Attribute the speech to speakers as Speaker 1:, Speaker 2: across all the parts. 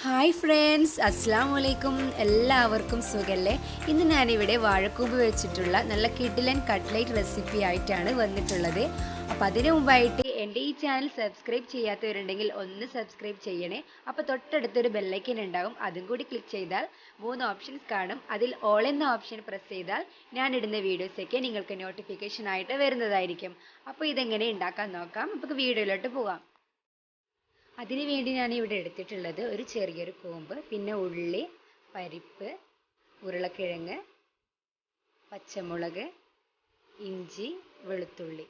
Speaker 1: Hi friends, അസ്സലാമു അലൈക്കും. എല്ലാവർക്കും സുഖല്ലേ? ഇന്ന് ഞാനിവിടെ വാഴക്കൂമ്പ് വെച്ചിട്ടുള്ള നല്ല കിഡിലൻ കട്ട്ലേറ്റ് റെസിപ്പി ആയിട്ടാണ് വന്നിട്ടുള്ളത്. അപ്പോൾ അതിനു മുമ്പായിട്ട് എൻ്റെ ഈ ചാനൽ സബ്സ്ക്രൈബ് ചെയ്യാത്തവരുണ്ടെങ്കിൽ ഒന്ന് സബ്സ്ക്രൈബ് ചെയ്യണേ. അപ്പോൾ തൊട്ടടുത്തൊരു ബെല്ലൈക്കൻ ഉണ്ടാവും, അതും കൂടി ക്ലിക്ക് ചെയ്താൽ 3 ഓപ്ഷൻസ് കാണും. അതിൽ ഓൾ എന്ന ഓപ്ഷൻ പ്രസ് ചെയ്താൽ ഞാനിടുന്ന വീഡിയോസൊക്കെ നിങ്ങൾക്ക് നോട്ടിഫിക്കേഷൻ ആയിട്ട് വരുന്നതായിരിക്കും. അപ്പോൾ ഇതെങ്ങനെ ഉണ്ടാക്കാൻ നോക്കാം. നമുക്ക് വീഡിയോയിലോട്ട് പോകാം. അതിനു വേണ്ടി ഞാൻ ഇവിടെ എടുത്തിട്ടുള്ളത് ഒരു ചെറിയൊരു കൂമ്പ്, പിന്നെ ഉള്ളി, പരിപ്പ്, ഉരുളക്കിഴങ്ങ്, പച്ചമുളക്, ഇഞ്ചി, വെളുത്തുള്ളി.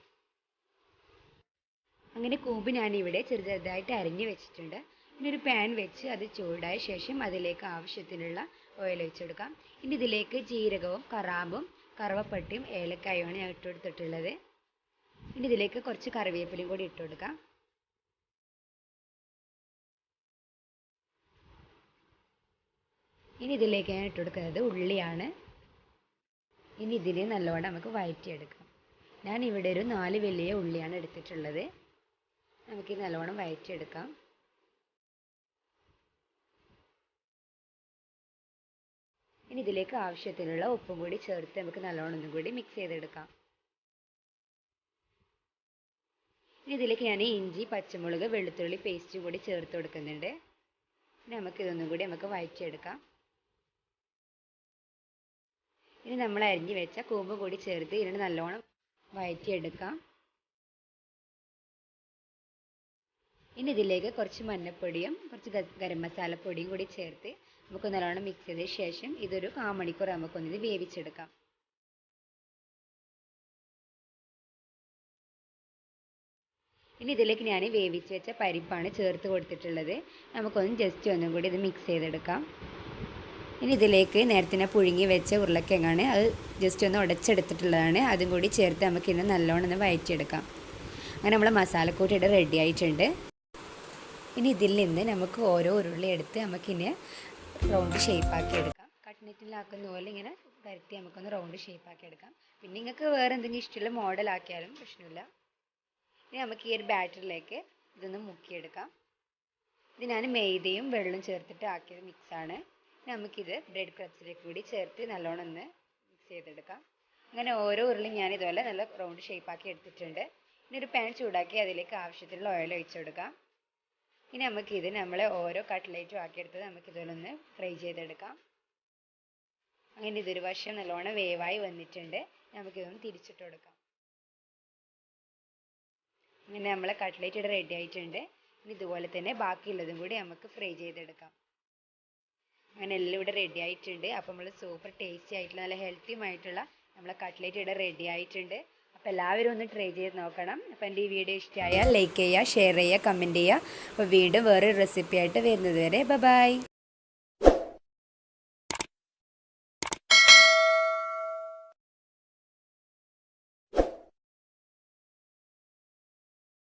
Speaker 1: അങ്ങനെ കൂമ്പ് ഞാനിവിടെ ചെറുതായിട്ട് അരിഞ്ഞു വെച്ചിട്ടുണ്ട്. ഇനി ഒരു പാൻ വെച്ച് അത് ചൂടായ ശേഷം അതിലേക്ക് ആവശ്യത്തിനുള്ള ഓയിൽ ഒഴിച്ചെടുക്കാം. ഇനി ഇതിലേക്ക് ജീരകവും കറാമ്പും കറുവപ്പട്ടയും ഏലക്കായുമാണ് ഞാൻ ഇട്ടുകൊടുത്തിട്ടുള്ളത്. ഇനി ഇതിലേക്ക് കുറച്ച് കറിവേപ്പിലയും കൂടി ഇട്ടുകൊടുക്കാം. ഇനി ഇതിലേക്ക് ഞാൻ ഇട്ടുകൊടുക്കുന്നത് ഉള്ളിയാണ്. ഇനി ഇതിനെ നല്ലോണം നമുക്ക് വഴറ്റിയെടുക്കാം. ഞാൻ ഇവിടെ ഒരു 4 വലിയ ഉള്ളിയാണ് എടുത്തിട്ടുള്ളത്. നമുക്ക് നല്ലോണം വഴറ്റിയെടുക്കാം. ഇനി ഇതിലേക്ക് ആവശ്യത്തിനുള്ള ഉപ്പും കൂടി ചേർത്ത് നമുക്ക് നല്ലോണം ഒന്നും കൂടി മിക്സ് ചെയ്തെടുക്കാം. ഇനി ഇതിലേക്ക് ഞാൻ ഇഞ്ചി, പച്ചമുളക്, വെളുത്തുള്ളി പേസ്റ്റും കൂടി ചേർത്ത് കൊടുക്കുന്നുണ്ട്. ഇനി ഇതൊന്നും കൂടി വഴറ്റിയെടുക്കാം. ഇനി നമ്മൾ അരിഞ്ഞു വെച്ച കൂമ്പ് കൂടി ചേർത്ത് ഇതിനെ നല്ലോണം വഴറ്റിയെടുക്കാം. ഇനി ഇതിലേക്ക് കുറച്ച് മഞ്ഞൾപ്പൊടിയും കുറച്ച് ഗരം മസാലപ്പൊടിയും കൂടി ചേർത്ത് നമുക്ക് നല്ലോണം മിക്സ് ചെയ്ത ശേഷം ഇതൊരു 1/4 മണിക്കൂർ നമുക്കൊന്നിത് വേവിച്ചെടുക്കാം. ഇനി ഇതിലേക്ക് ഞാൻ വേവിച്ച് വെച്ച പരിപ്പാണ് ചേർത്ത് കൊടുത്തിട്ടുള്ളത്. നമുക്കൊന്ന് ജസ്റ്റ് ഒന്നും കൂടി ഇത് മിക്സ് ചെയ്തെടുക്കാം. ഇനി ഇതിലേക്ക് നേരത്തെ പുഴുങ്ങി വെച്ച ഉരുളക്കിഴങ്ങാണ്, അത് ജസ്റ്റ് ഒന്ന് ഉടച്ചെടുത്തിട്ടുള്ളതാണ്. അതും കൂടി ചേർത്ത് നമുക്കിന്ന് നല്ലോണം ഒന്ന് വഴറ്റിയെടുക്കാം. അങ്ങനെ നമ്മൾ മസാലക്കൂട്ട് ഇവിടെ റെഡി ആയിട്ടുണ്ട്. ഇനി ഇതിൽ നിന്ന് നമുക്ക് ഓരോ ഉരുളി എടുത്ത് നമുക്കിനി റൗണ്ട് ഷേപ്പാക്കി എടുക്കാം. കട്ട്ലെറ്റിലാക്കുന്ന പോലെ ഇങ്ങനെ പരത്തി നമുക്കൊന്ന് റൗണ്ട് ഷേപ്പാക്കി എടുക്കാം. പിന്നെ നിങ്ങൾക്ക് വേറെ എന്തെങ്കിലും ഇഷ്ടമുള്ള മോഡലാക്കിയാലും പ്രശ്നമില്ല. ഇനി നമുക്ക് ഈ ഒരു ബാറ്ററിലേക്ക് ഇതൊന്ന് മുക്കിയെടുക്കാം. ഇത് ഞാൻ മൈദയും വെള്ളവും ചേർത്തിട്ട് ആക്കിയ മിക്സാണ്. നമുക്കിത് ബ്രെഡ് ക്രബ്സിലേക്ക് കൂടി ചേർത്ത് നല്ലോണം ഒന്ന് മിക്സ് ചെയ്തെടുക്കാം. അങ്ങനെ ഓരോ ഉരുളിയും ഞാൻ ഇതുപോലെ നല്ല റൗണ്ട് ഷേപ്പാക്കി എടുത്തിട്ടുണ്ട്. ഇനി ഒരു പാൻ ചൂടാക്കി അതിലേക്ക് ആവശ്യത്തിനുള്ള ഓയിൽ ഒഴിച്ചു കൊടുക്കാം. ഇനി നമുക്കിത് നമ്മളെ ഓരോ കട്ട്ലേറ്റും ആക്കിയെടുത്തത് നമുക്കിതുപോലെ ഒന്ന് ഫ്രൈ ചെയ്തെടുക്കാം. അങ്ങനെ ഇതൊരു വശം നല്ലോണം വേവായി വന്നിട്ടുണ്ട്. നമുക്കിതൊന്ന് തിരിച്ചിട്ട് കൊടുക്കാം. അങ്ങനെ നമ്മളെ കട്ട്ലേറ്റ് ഇവിടെ റെഡി ആയിട്ടുണ്ട്. ഇനി ഇതുപോലെ തന്നെ ബാക്കിയുള്ളതും കൂടി നമുക്ക് ഫ്രൈ ചെയ്തെടുക്കാം. അങ്ങനെ എല്ലാം ഇവിടെ റെഡി ആയിട്ടുണ്ട്. അപ്പോൾ നമ്മൾ സൂപ്പർ ടേസ്റ്റി ആയിട്ടുള്ള നല്ല ഹെൽത്തിയുമായിട്ടുള്ള നമ്മളെ കട്ട്ലേറ്റ് ഇവിടെ റെഡി ആയിട്ടുണ്ട്. അപ്പോൾ എല്ലാവരും ഒന്ന് ട്രൈ ചെയ്ത് നോക്കണം. അപ്പോൾ എൻ്റെ ഈ വീഡിയോ ഇഷ്ടമായാൽ ലൈക്ക് ചെയ്യുക, ഷെയർ ചെയ്യുക, കമൻറ്റ് ചെയ്യുക. അപ്പോൾ വീണ്ടും വേറൊരു റെസിപ്പി ആയിട്ട് വരുന്നത് വരെ ബൈ.